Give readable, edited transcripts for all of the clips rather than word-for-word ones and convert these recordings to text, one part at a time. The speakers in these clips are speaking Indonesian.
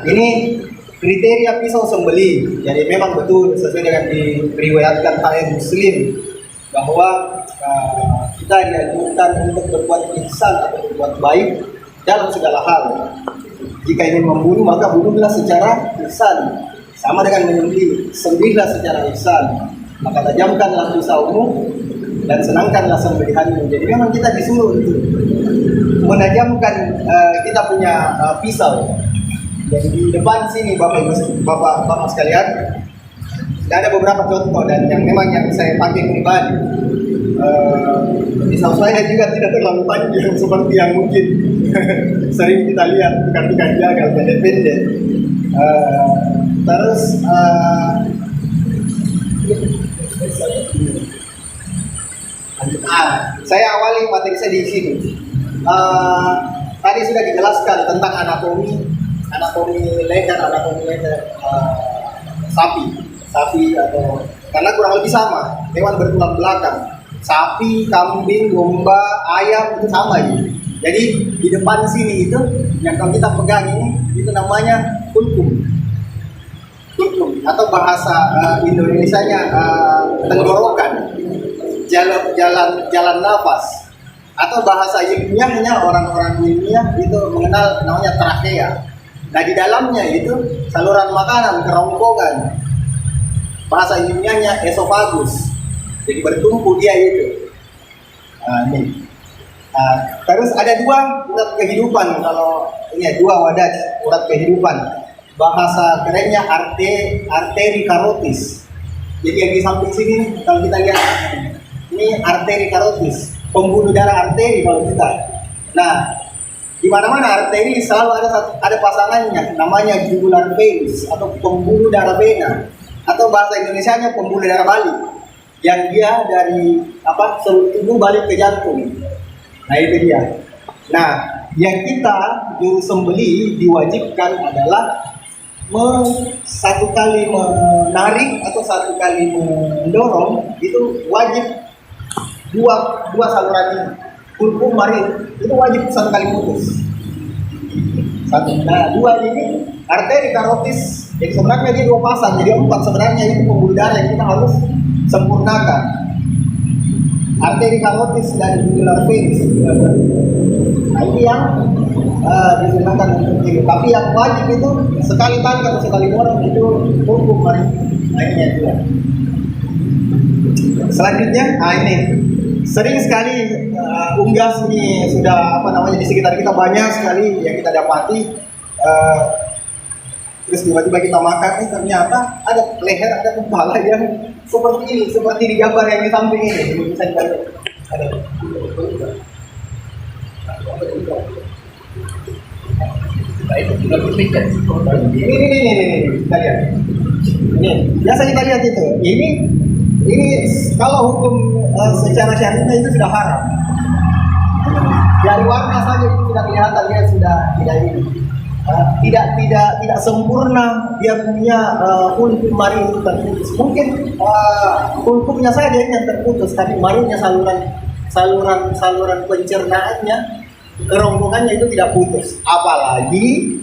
Ini kriteria pisau sembelih. Jadi memang betul sesuai dengan diriwayatkan oleh Muslim bahwa kita dianjurkan untuk berbuat ihsan atau berbuat baik dalam segala hal. Jika ingin membunuh maka bunuhlah secara ihsan, sama dengan menyembelih, sembelihlah secara ihsan. Maka tajamkanlah pisaumu dan senangkanlah sembelihanmu. Jadi memang kita disuruh menajamkan kita punya pisau. Jadi di depan sini bapak sekalian, ada beberapa contoh dan yang memang yang saya pakai pribadi. Pisau saya juga tidak terlalu panjang seperti yang mungkin sering kita lihat tukang-tukang jagal pendek-pendek. Terus saya awali materi saya di sini. Tadi sudah dijelaskan tentang anatomi leher sapi atau karena kurang lebih sama hewan bertulang belakang. Sapi, kambing, domba, ayam itu sama gitu. Jadi di depan sini itu yang kalau kita pegang ini itu namanya kulkum atau bahasa Indonesianya tenggorokan, jalan nafas, atau bahasa ilmiahnya orang-orang ilmiah itu mengenal namanya trakea. Nah di dalamnya itu saluran makanan, kerongkongan, bahasa ilmiahnya esofagus. Jadi bertumpu dia itu. Terus ada dua urat kehidupan, kalau ini dua wadah urat kehidupan. Bahasa kerennya arteri karotis. Jadi yang di samping sini kalau kita lihat ini arteri karotis, pembuluh darah arteri kalau kita. Nah, di mana-mana arteri selalu ada pasangannya, namanya jugular veins atau pembuluh darah vena, atau bahasa Indonesianya pembuluh darah balik, yang dia dari seluruh tubuh balik ke jantung. Nah itu dia. Nah, yang kita juru sembelih diwajibkan adalah satu kali menarik atau satu kali mendorong, itu wajib dua saluran ini, kulkum marin itu wajib satu kali putus. Nah dua ini arteri karotis. Jadi sebenarnya dia dua pasang, jadi 4 sebenarnya itu pembuluh darah yang kita harus sempurnakan. Arteri karotis dan jugular veins. Nah ini yang digunakan untuk itu. Tapi yang wajib itu sekali tarik atau sekali dorong itu kulkum marin. Nah ini ya juga. Selanjutnya, ini sering sekali unggas ini sudah di sekitar kita banyak sekali yang kita dapati. Terus tiba-tiba kita makan, ternyata ada leher, ada kepala yang seperti ini, seperti di gambar yang di samping ini. Bisa dilihat. Ada. Ini kita lihat. Ini biasa kita lihat itu. Ini kalau hukum secara syariah itu sudah haram. Dari warna saja itu sudah kelihatan dia sudah tidak ini. Tidak sempurna dia punya kulkum marin itu terputus. Mungkin kulkumnya saja yang terputus, tapi marinnya saluran pencernaannya, kerongkongannya itu tidak putus. Apalagi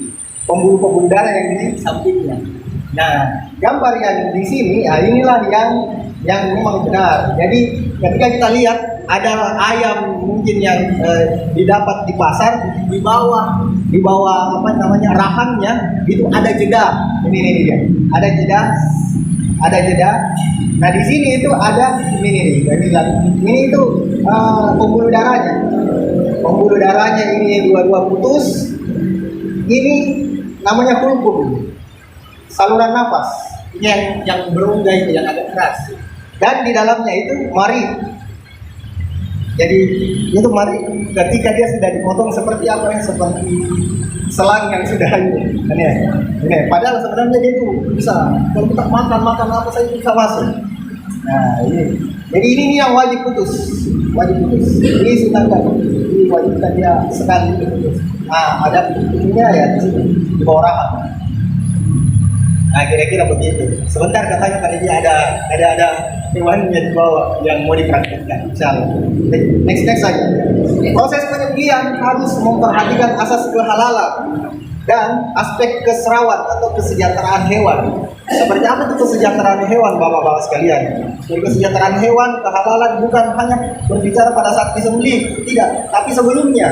pembuluh darah yang di sampingnya. Nah, gambar yang di sini, inilah yang memang benar. Jadi ketika kita lihat ada ayam mungkin yang didapat di pasar, di bawah rahangnya itu ada jeda. Ini dia. Ada jeda. Nah di sini itu ada ini itu pembuluh darahnya. Pembuluh darahnya ini dua putus. Ini namanya kulkum. Saluran nafas. Ini yang berongga itu yang agak keras. Dan di dalamnya itu marin. Jadi itu mari ketika dia sudah dipotong seperti apa ya, seperti selang yang sudah ini. Padahal sebenarnya dia itu bisa kalau kita makan apa saja bisa masuk. Nah ini, jadi ini yang wajib putus. Ini sedangkan ini wajib dia sekali putus. Nah ada ininya ya di sini di bawah rahang. Nah kira-kira begitu. Sebentar katanya tadi ada hewannya di bawah yang mau dipraktikkan. Insyaallah. Next saja. Proses penyembelihan harus memperhatikan asas kehalalan. Dan aspek keserawat atau kesejahteraan hewan. Seperti apa itu kesejahteraan hewan, bapak-bapak sekalian? Jadi kesejahteraan hewan, kehalalan bukan hanya berbicara pada saat disembelih, tidak, tapi sebelumnya.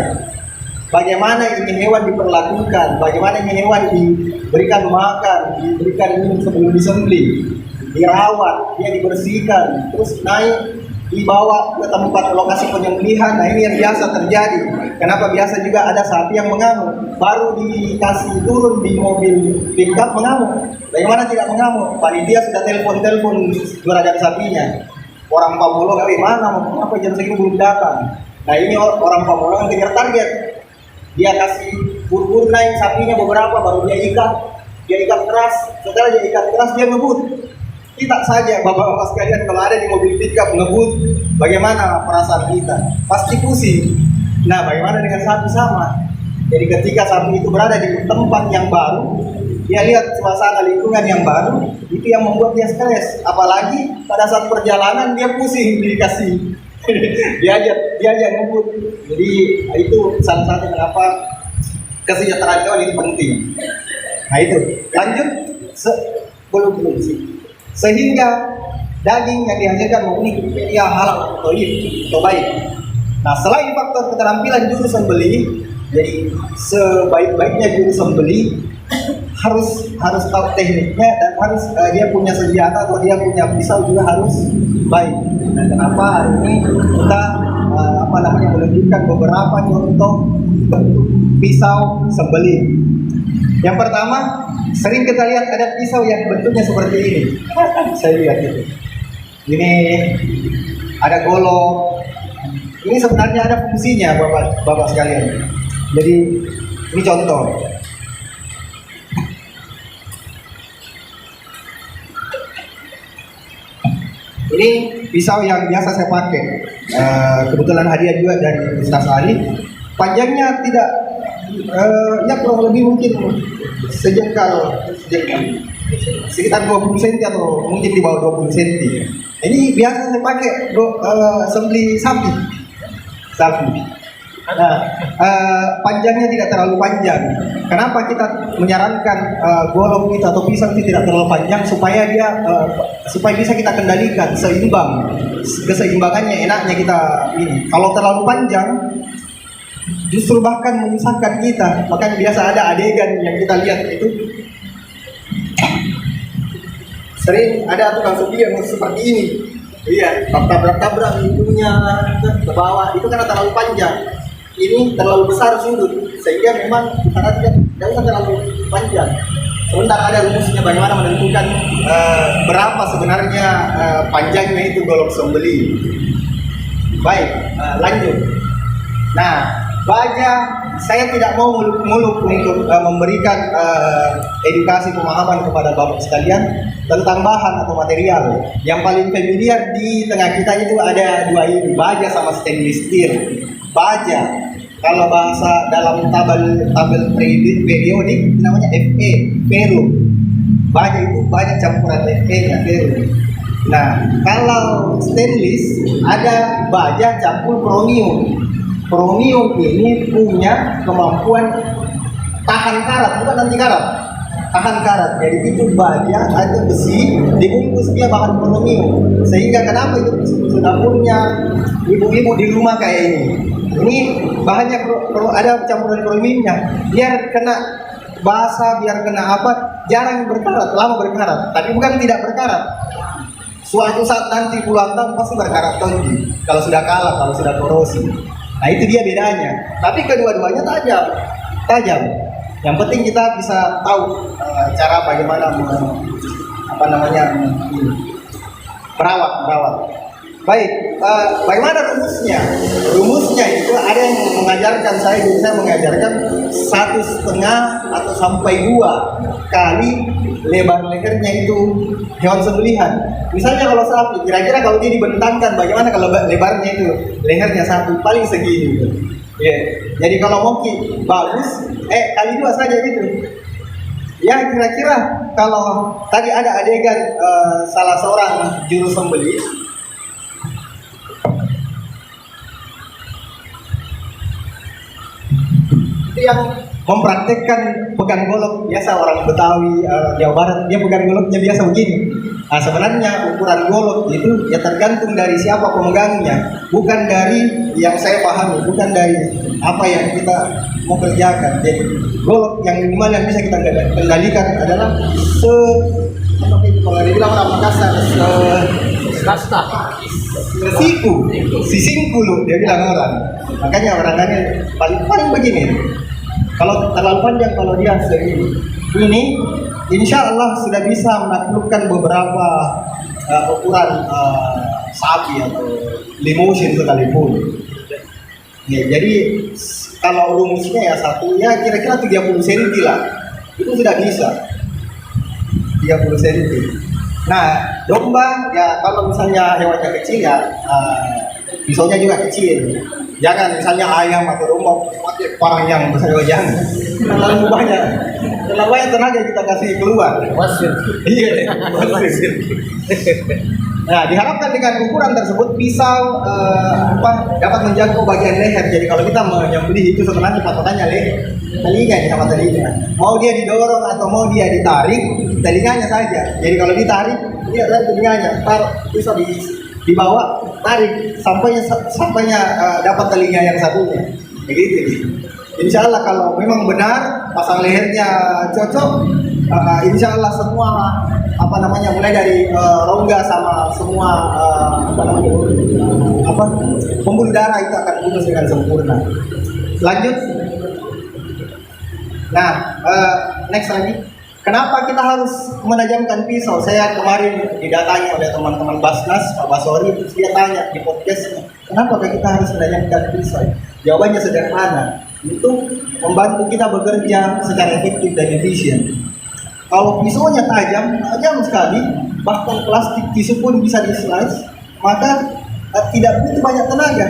Bagaimana ini hewan diperlakukan, bagaimana ini hewan diberikan makan, diberikan minum sebelum disembelih, dirawat, dia dibersihkan, terus naik, dibawa ke tempat lokasi penyembelihan. Nah ini yang biasa terjadi. Kenapa biasa juga ada sapi yang mengamuk, baru dikasih turun di mobil pickup mengamuk. Bagaimana tidak mengamuk? Panitia sudah telepon juragan sapinya. Orang Pamulong, mana? Kenapa jam segini belum datang? Nah ini orang Pamulong yang kejar target. Dia kasih bur naik sapinya beberapa, baru dia ikat keras. Setelah dia ikat keras, dia ngebut. Kita saja, bapak-bapak sekalian, kalau ada di mobil pickup ngebut, bagaimana perasaan kita? Pasti pusing. Nah, bagaimana dengan sapi sama? Jadi ketika sapi itu berada di tempat yang baru, dia lihat suasana lingkungan yang baru, itu yang membuat dia stres. Apalagi pada saat perjalanan dia pusing dikasih diajak ngebut. Jadi itu salah satu kenapa kesejahteraan hewan itu penting. Nah itu lanjut belum sih. Sehingga daging yang dihasilkan memenuhi kriteria halal atau baik. Nah, selain faktor keterampilan juru sembelih, jadi sebaik-baiknya juru sembelih harus tahu tekniknya dan harus dia punya senjata atau dia punya pisau juga harus baik. Nah, kenapa hari ini kita menunjukkan beberapa contoh pisau sembelih. Yang pertama, sering kita lihat ada pisau yang bentuknya seperti ini. Saya lihat itu. Ini ada golok. Ini sebenarnya ada fungsinya, bapak sekalian. Jadi ini contoh. Ini pisau yang biasa saya pakai. Kebetulan hadiah juga dari Ustaz Ali. Panjangnya tidak ya kurang lebih mungkin sejengkal, sekitar 20 cm atau mungkin di bawah 20 cm. Ini biasa saya pakai sembelih sapi. Nah, panjangnya tidak terlalu panjang. Kenapa kita menyarankan golok itu atau pisau itu tidak terlalu panjang supaya supaya bisa kita kendalikan seimbang, keseimbangannya enaknya kita ini. Kalau terlalu panjang justru bahkan menyusahkan kita. Makanya biasa ada adegan yang kita lihat itu sering ada tukang sembelih yang seperti ini. Iya, tabrak-tabrak hidungnya ke bawah, itu karena terlalu panjang. Ini terlalu besar sudut, sehingga memang karena tidak usah terlalu panjang. Sebentar ada rumusnya bagaimana menentukan berapa sebenarnya panjangnya itu golok sembelih. Baik, lanjut. Nah, baja saya tidak mau muluk-muluk untuk memberikan edukasi pemahaman kepada bapak sekalian tentang bahan atau material. Yang paling familiar di tengah kita itu ada dua ini, baja sama stainless steel. Baja, kalau bahasa dalam tabel periodik namanya Fe, ferro. Baja itu banyak campuran Fe-nya, ferro. Nah, kalau stainless ada baja campur kromium. Kromium ini punya kemampuan tahan karat, bukan anti karat. Tahan karat. Jadi itu baja atau besi dibungkus dia bahan kromium. Sehingga kenapa itu dapurnya ibu-ibu di rumah kayak ini. Ini bahannya ada campuran kromiumnya. Biar kena basah, biar kena apa, jarang berkarat, lama berkarat. Tapi bukan tidak berkarat. Suatu saat nanti puluhan tahun pasti berkarat lagi. Kalau sudah kalah, kalau sudah korosi. Nah itu dia bedanya. Tapi kedua-duanya tajam. Yang penting kita bisa tahu cara bagaimana merawat. Baik, bagaimana rumusnya? Rumusnya itu ada yang mengajarkan saya mengajarkan 1,5 atau sampai 2 kali lebar lehernya itu hewan sembelihan. Misalnya kalau sapi, kira-kira kalau dia dibentangkan, bagaimana kalau lebarnya itu lehernya sapi paling segini. Jadi kalau mau bagus, kali 2 saja gitu. Ya kira-kira kalau tadi ada adegan salah seorang juru sembelih itu yang mempraktekkan pegang golok biasa orang Betawi Jawa Barat, dia pegang goloknya biasa begini. Nah, sebenarnya ukuran golok itu ya tergantung dari siapa pemegangnya, bukan dari yang saya pahami, bukan dari apa yang kita mau kerjakan. Jadi golok yang minimal yang bisa kita kendalikan adalah kalau dibilang orang Makassar Kasta. sisingku lu dia bilang orang. Makanya orangnya paling begini. Kalau terlalu panjang, kalau dia segini, ini insya Allah sudah bisa menaklukkan beberapa ukuran sapi atau limousine sekalipun. Ya, jadi kalau rumusnya ya satu ya kira-kira 30 cm lah, itu sudah bisa 30 cm. Nah, domba ya kalau misalnya hewannya kecil ya pisaunya juga kecil. Jangan misalnya ayam atau domba pakai parang yang besar, jangan. Terlalu banyak tenaga kita kasih keluar. Wasir. Iya, wasir. Nah, diharapkan dengan ukuran tersebut pisau dapat menjangkau bagian leher. Jadi kalau kita menyembelih itu sebenarnya patokannya telinganya sama telinga. Mau dia didorong atau mau dia ditarik, telinganya saja. Jadi kalau ditarik, dia dari telinganya, taruh pisau di bawah, tarik sampainya dapat telinga yang satunya. Begitu. Insya Allah kalau memang benar pasang lehernya cocok, insya Allah semua mulai dari rongga sama semua pembuluh darah itu akan putus dengan sempurna. Lanjut. Nah, next lagi. Kenapa kita harus menajamkan pisau? Saya kemarin didatangi oleh teman-teman Basnas, Pak Basori, terus dia tanya di podcast, kenapa kita harus menajamkan pisau? Jawabannya sederhana, itu membantu kita bekerja secara efektif dan efisien. Kalau pisaunya tajam sekali, bahkan plastik tisu pun bisa di-slice, maka tidak butuh banyak tenaga.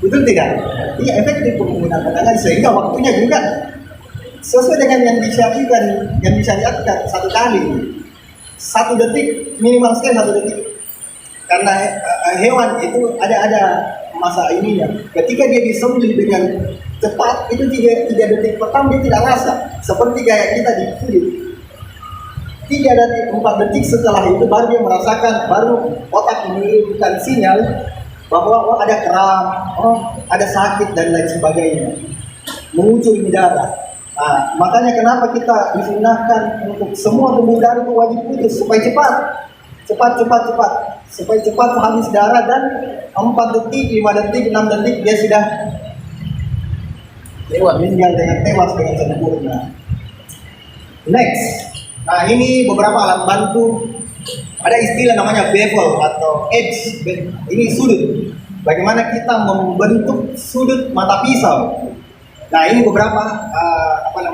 Betul tidak? Iya, efektif penggunaan tenaga, sehingga waktunya juga sesuai dengan yang disyariatkan 1 kali, 1 detik, minimal sekali 1 detik. Karena hewan itu ada masa ininya. Ketika dia disembelih dengan cepat, itu 3 detik pertama dia tidak rasa, seperti kayak kita di kulit. 3 detik, 4 detik setelah itu baru dia merasakan, baru otak mengirimkan sinyal bahwa ada kram, ada sakit dan lain sebagainya, mengucur di darah. Nah, makanya kenapa kita disunahkan untuk semua pembuluh darah itu wajib putus supaya cepat habis darah, dan 4 detik, 5 detik, 6 detik dia sudah meninggal dengan tewas dengan sempurna. Next. Nah, ini beberapa alat bantu. Ada istilah namanya bevel atau edge. Ini sudut. Bagaimana kita membentuk sudut mata pisau. Nah, ini beberapa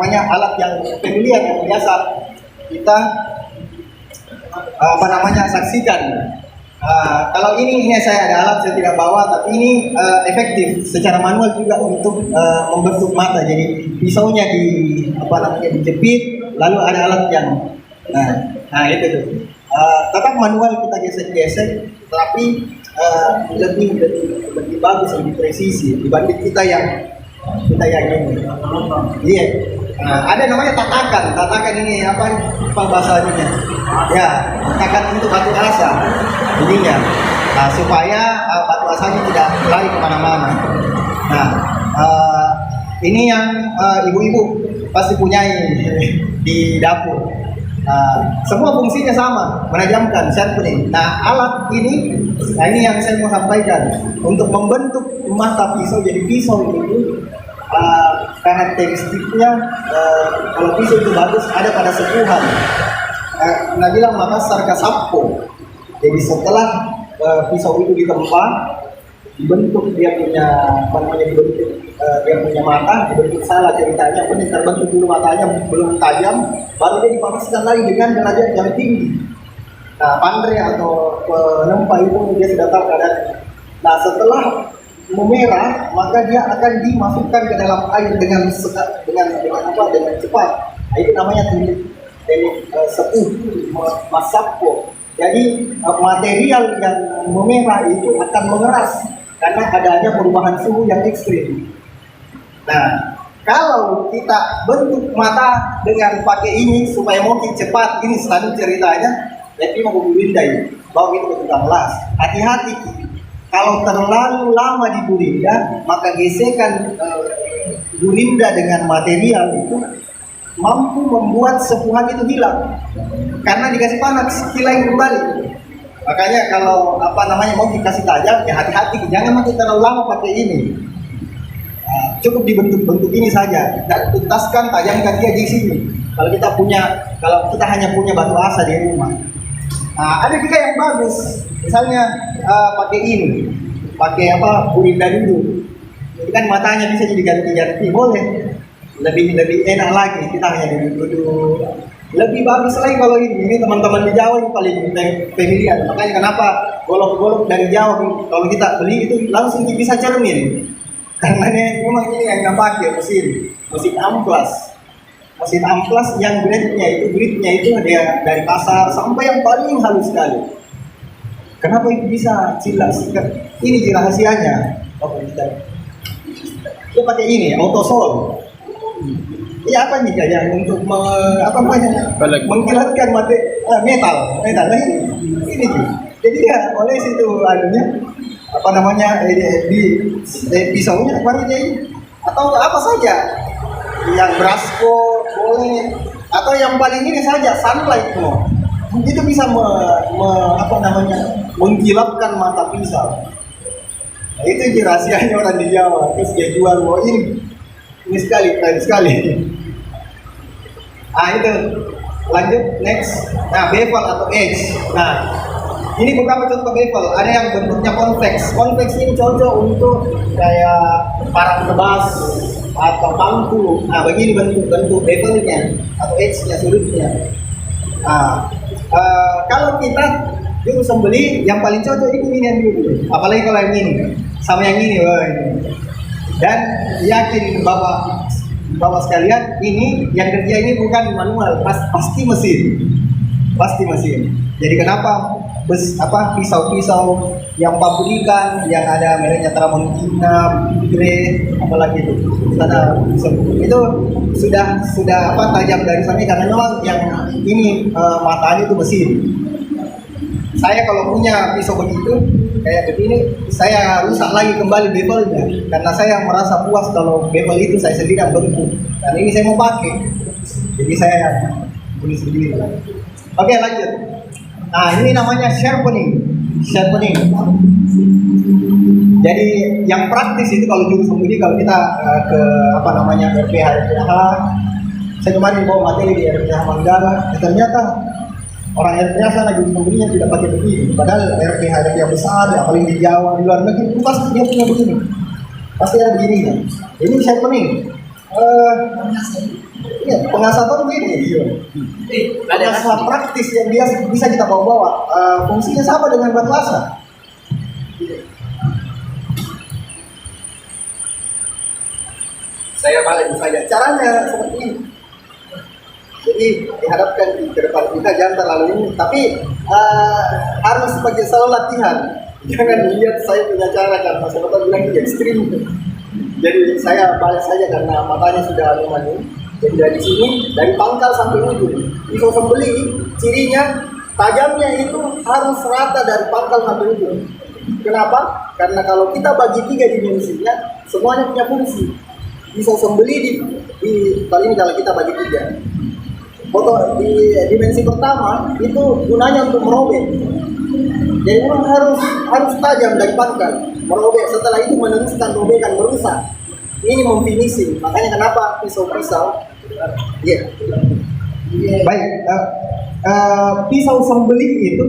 alat yang familiar yang biasa kita saksikan. Kalau ini saya ada alat, saya tidak bawa, tapi ini efektif secara manual juga untuk membentuk mata. Jadi pisaunya dijepit, lalu ada alat yang itu tuh. Tetap manual kita gesek-gesek, tapi lebih bagus, lebih presisi dibanding kita yang ini. Iya. Ada namanya tatakan. Tatakan ini apa bahasanya? Ya, tatakan untuk batu asa. Ininya. Supaya batu asanya tidak lari kemana-mana. Nah, ini yang ibu-ibu pasti punyai di dapur. Semua fungsinya sama, menajamkan, sharpening. Nah, alat ini yang saya mau sampaikan untuk membentuk mata pisau jadi pisau itu. Karakteristiknya kalau pisau itu bagus ada pada sepuhan. Bilang Makassar Kasappo. Jadi setelah pisau itu ditempa, dibentuk dia punya mata, dibentuk salah ceritanya, penting terbentuk dulu matanya belum tajam, baru dia dipanaskan lagi dengan derajat yang tinggi. Nah, pandre atau penempa itu dia sudah tahu keadaan. Nah, setelah memerah, maka dia akan dimasukkan ke dalam air dengan cepat. Nah, itu namanya teknik sepuh masappo. Jadi material yang memerah itu akan mengeras karena adanya perubahan suhu yang ekstrim. Nah, Kalau kita bentuk mata dengan pakai ini supaya motif cepat, ini selalu ceritanya, jadi mau bulinda ini, bawa itu ke tukang las. Hati-hati, kalau terlalu lama di bulinda, maka gesekan bulinda dengan material itu mampu membuat sepuhan itu hilang, karena dikasih panas, kilain kembali. Makanya kalau mau dikasih tajam, ya hati-hati, jangan pakai terlalu lama pakai ini. Cukup dibentuk-bentuk ini saja dan tuntaskan, tajamkan dia di sini. Kalau kita hanya punya batu asa di rumah. Nah, ada juga yang bagus, misalnya pakai ini, pakai burinda dulu. Jadi kan matanya bisa jadi ganti-ganti, boleh. Lebih enak lagi, kita hanya duduk. Lebih bagus lagi kalau ini teman-teman di Jawa yang paling familiar. Makanya kenapa golok-golok dari Jawa kalau kita beli itu langsung bisa cermin. Karena memang ini yang nggak pakai mesin amplas. Mesin amplas yang gridnya itu dia dari pasar sampai yang paling halus sekali. Kenapa itu bisa cilas? Ini rahasianya. Dia pakai ini autosol. Iya apa nih kayak untuk mengkilatkan metal nah ini jadi ya oleh situ pisaunya warnanya ini atau apa saja yang brasko boleh atau yang paling ini saja sunlight itu bisa mengkilapkan mata pisau. Nah, itu rahasianya orang di Jawa. Terus dia jual ini keren sekali. Itu lanjut next. Nah, bevel atau edge. Nah, ini beberapa contoh bevel. Ada yang bentuknya convex. Convex ini cocok untuk kayak parang tebas atau bangku. Nah, begini bentuk bevelnya atau edge-nya, sudutnya. Nah, kalau kita dulu sembeli yang paling cocok ini yang dulu. Apalagi kalau yang ini sama yang ini, dan yakin bapak sekalian, ini yang kerja ini bukan manual, pasti mesin. Jadi kenapa pisau-pisau yang pabrikan yang ada mereknya Tramontina, Grey, apalagi itu sudah tajam dari sana karena memang yang ini matanya itu mesin. Saya kalau punya pisau begitu kayak begini, saya rusak lagi kembali bevelnya karena saya merasa puas kalau bevel itu saya sendiri yang bentuk dan ini saya mau pakai, jadi saya beli sendiri. Oke, lanjut. Nah, ini namanya sharpening. Jadi yang praktis itu kalau juru sembunyi, kalau kita ke RPH, saya kemarin bawa materi di RPH Manggala, ternyata orang RPH sana juru sembunyinya tidak pakai begini, padahal RPH besar, apalagi di Jawa, di luar negeri, itu pasti dia punya begini, pasti ada begini kan. Ini sharpening. Pengasapan begini. Pengasah praktis yang dia bisa kita bawa-bawa. Fungsinya sama dengan batu asa. Saya balik saja. Caranya seperti ini. Jadi diharapkan di depan kita jangan terlalu ini, tapi harus sebagai selalu latihan. Jangan lihat saya punya cara karena saya bilang itu ekstrim. Jadi saya balik saja karena matanya sudah lumayan. Jadi dari sini, dari pangkal sampai ujung. Pisau sembeli cirinya tajamnya itu harus rata dari pangkal sampai ujung. Kenapa? Karena kalau kita bagi 3 dimensinya, semuanya punya fungsi. Pisau sembeli kali ini kalau kita bagi 3. Di dimensi pertama itu gunanya untuk merobek. Jadi memang harus tajam dari pangkal, merobek. Setelah itu meneruskan robekan merusak. Ini memfinishing. Makanya kenapa pisau-pisau? Baik. Pisau sembeli itu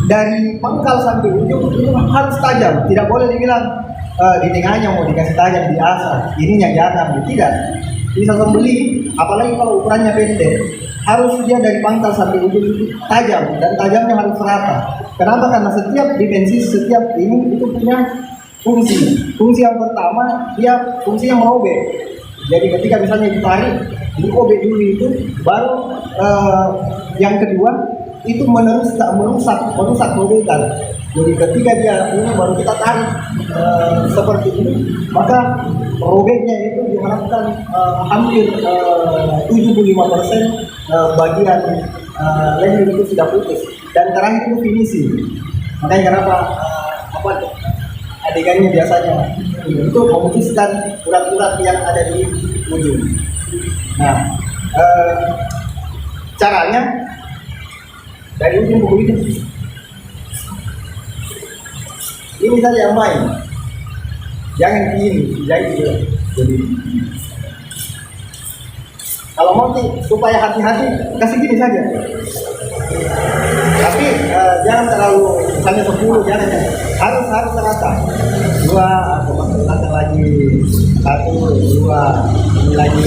dari pangkal sampai ujung itu harus tajam. Tidak boleh dibilang di tengahnya mau dikasih tajam di asal. Ininya jangan. Tidak. Pisau sembeli, apalagi kalau ukurannya pendek, harus dia dari pangkal sampai ujung itu tajam, dan tajamnya harus rata. Kenapa? Karena setiap dimensi, setiap ini itu punya fungsi. Fungsi yang pertama, dia fungsinya merobek. Jadi ketika misalnya ditarik, dirobek dulu itu, baru yang kedua itu merusak robekan. Jadi ketika dia ini baru kita tarik seperti ini, maka robeknya itu diharapkan hampir 75% bagian leher itu sudah putus. Dan terakhir itu finishing. Makanya kenapa adegannya biasanya itu memutuskan urat-urat yang ada di ujung. Nah, caranya dari ujung buku itu ini saja yang main, jangan begini, jangan jadi kalau mau sih supaya hati-hati kasih gini saja, tapi jangan terlalu misalnya 10, jangan harus terasa 2 atau terasa lagi 1, 2 ini lagi.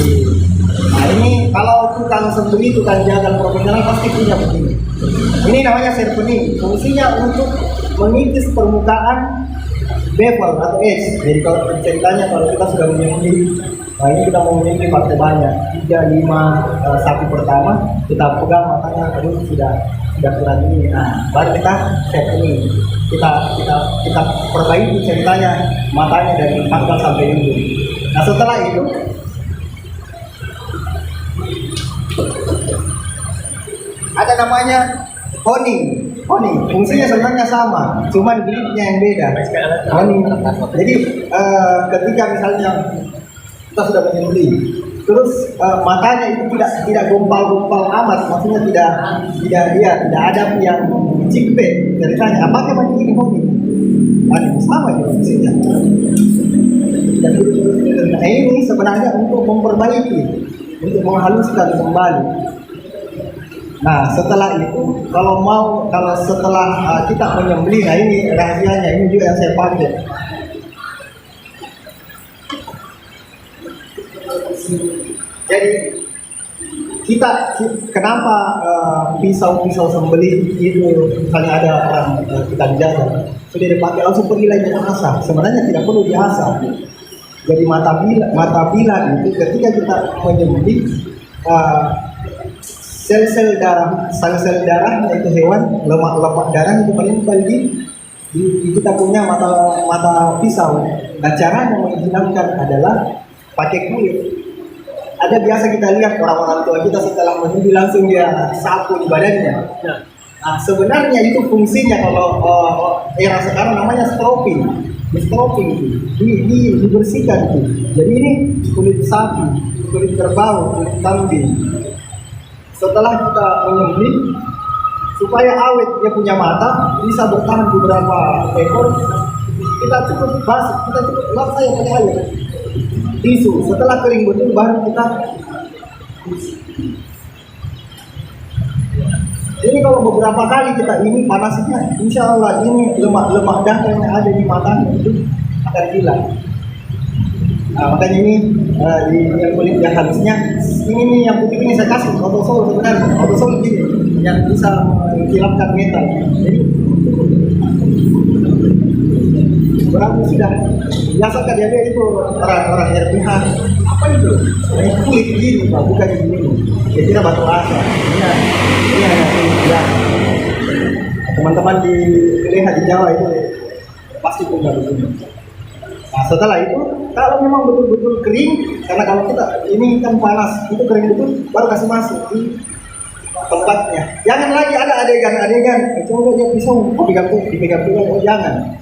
Nah ini kalau tukang sembeli, tukang jagal profesional pasti punya begini. Ini namanya sharpening, fungsinya untuk mengikis permukaan bevel atau edge. Jadi kalau ceritanya kalau kita sudah menyembelih, nah ini kita mau menyembelih partai banyak, 3, 5 sapi pertama kita pegang matanya, aduh sudah kurang ini. Nah baru kita sharpening, kita perbaiki ceritanya matanya dari pangkal sampai ujung. Nah setelah itu ada namanya honing. Fungsinya sebenarnya sama, cuman gilitnya yang beda. Honing. Jadi ketika misalnya kita sudah menyembelih, terus matanya itu tidak gompal-gompal amat, maksudnya tidak ada yang cipet ceritanya. Apakah macam ini honing? Sama juga fungsinya. Dan ini sebenarnya untuk memperbaiki, untuk menghaluskan kembali. Nah setelah itu kalau setelah kita menyembelih, nah ini rahasianya, ini juga yang saya pakai. Jadi kenapa pisau sembelih itu misalnya ada orang kita dijaga sudah dipakai langsung pergi lagi mengasah, sebenarnya tidak perlu diasah. Jadi mata bila itu ketika kita menyembelih, sel-sel darah itu hewan, lemak darah itu menempel di kita punya mata pisau. Nah cara yang menghilangkan adalah pakai kulit. Ada biasa kita lihat orang-orang tua kita setelah menyembelih langsung dia sapu di badannya. Nah, sebenarnya itu fungsinya kalau era sekarang namanya stropping itu dibersihkan itu. Jadi ini kulit sapi, kulit kerbau, kulit kambing. Setelah kita menyembelih supaya awet dia punya mata, bisa bertahan beberapa ekor, kita cukup lap saya pakai air tisu. Setelah kering betul baru kita ini kalau beberapa kali kita ini panasnya, insya Allah ini lemak darah yang ada di matanya itu akan hilang. Nah, makanya ini yang kulit yang halusnya ini yang putih ini saya kasih autosol, sebenarnya autosol gini yang bisa menghilangkan metal. Jadi berapa sudah biasa kan dia itu orang RPH apa itu? Ini kulit gini Pak, bukan gini. Dia kira batu asa. Ini hanya teman-teman di Leha di Jawa itu pasti punya begini. Nah setelah itu kalau memang betul-betul kering, karena kalau kita ini kan panas, itu kering betul, baru kasih masuk di tempatnya. Jangan lagi ada adegan, coba dia pisau, dipegang, oh jangan.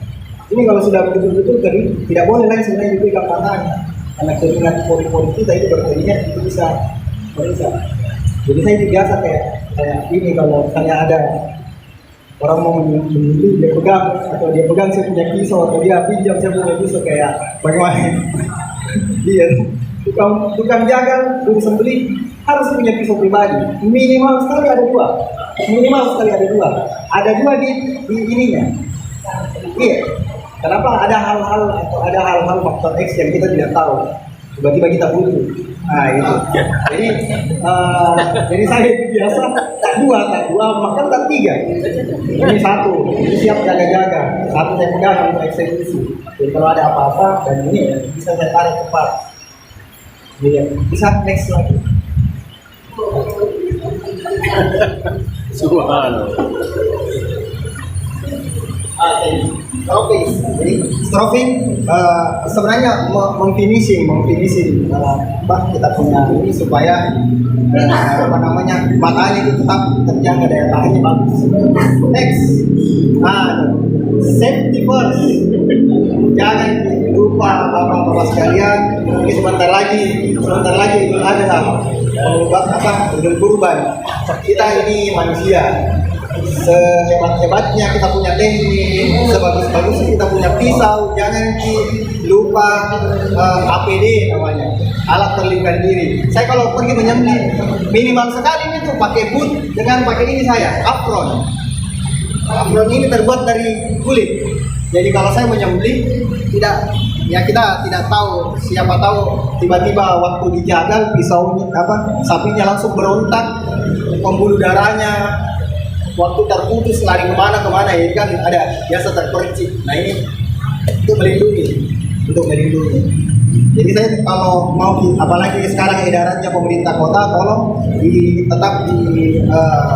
Ini kalau sudah betul-betul kering, tidak boleh lagi sebenarnya dipegang tangannya, karena keringat pori-pori kita itu berkeringat itu bisa merusak. Jadi saya biasa kayak ini kalau misalnya ada orang mau menyembelih dia pegang, atau dia pegang saya punya pisau, atau dia pinjam saya punya pisau, kayak bagaimana dia tukang jagal dulu sembelih harus punya pisau pribadi, minimal sekali ada dua di ininya. Iya, kenapa ada hal-hal faktor X yang kita tidak tahu, tiba-tiba kita butuh. Nah itu jadi saya biasa tak dua makan tak 3, ini 1 ini siap jaga-jaga, 1 saya pegang untuk eksekusi. Jadi kalau ada apa-apa dan ini bisa saya tarik cepat. Jadi bisa next lagi. Subhanallah. Stroping. Jadi stroping sebenarnya memfinishing kita punya ini supaya apa namanya matanya itu tetap terjaga, daya tahannya bagus. Next, safety first. Jangan lupa bapak-bapak sekalian. Ini sebentar lagi Idul Adha, Idul Kurban. Kita ini manusia. Sehebat-hebatnya kita punya teknik, sebagus-bagusnya kita punya pisau, jangan lupa APD namanya, alat perlindungan diri. Saya kalau pergi menyembelih minimal sekali ini tuh pakai boot dengan pakai ini saya apron. Apron ini terbuat dari kulit. Jadi kalau saya menyembelih kita tidak tahu, siapa tahu tiba-tiba waktu dijagal pisaunya sapinya langsung berontak, pembuluh darahnya waktu terputus lari kemana ya kan ada biasa terpercik. Nah ini untuk melindungi. Jadi saya kalau mau apalagi sekarang edarannya pemerintah kota, tolong tetap di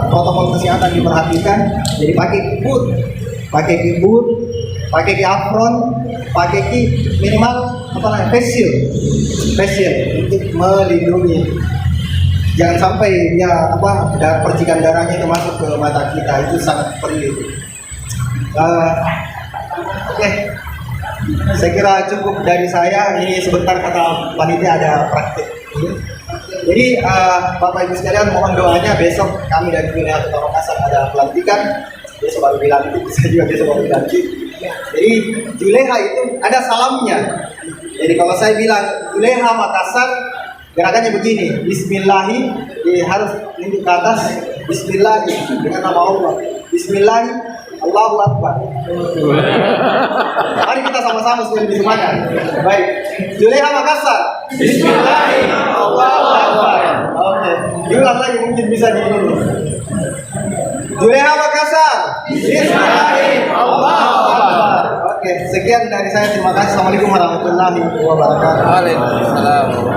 protokol kesehatan diperhatikan. Jadi pakai boot, pakai apron, pakai minimal face shield untuk melindungi. Jangan sampai percikan darahnya itu masuk ke mata kita, itu sangat perlu. Oke. Saya kira cukup dari saya. Ini sebentar kata panitia ada praktik. Jadi Bapak Ibu sekalian mohon doanya, besok kami dari wilayah Kota Makassar ada pelantikan. Besok baru dilantik, saya juga besok baru dilantik. Jadi Juleha itu ada salamnya. Jadi kalau saya bilang Juleha Makassar, gerakannya begini, Bismillahi, harus nunduk ke atas, Bismillahi dengan nama Allah, Bismillahi, Allahu Akbar. Mari kita sama-sama sekali semangat. Baik, Juleha Makassar, Bismillahi, Allahu Akbar. Oke, diulang lagi mungkin bisa di ini. Juleha Makassar, Bismillahi, Allahu Akbar. Oke, sekian dari saya. Terima kasih. Assalamualaikum warahmatullahi wabarakatuh. Waalaikumsalam.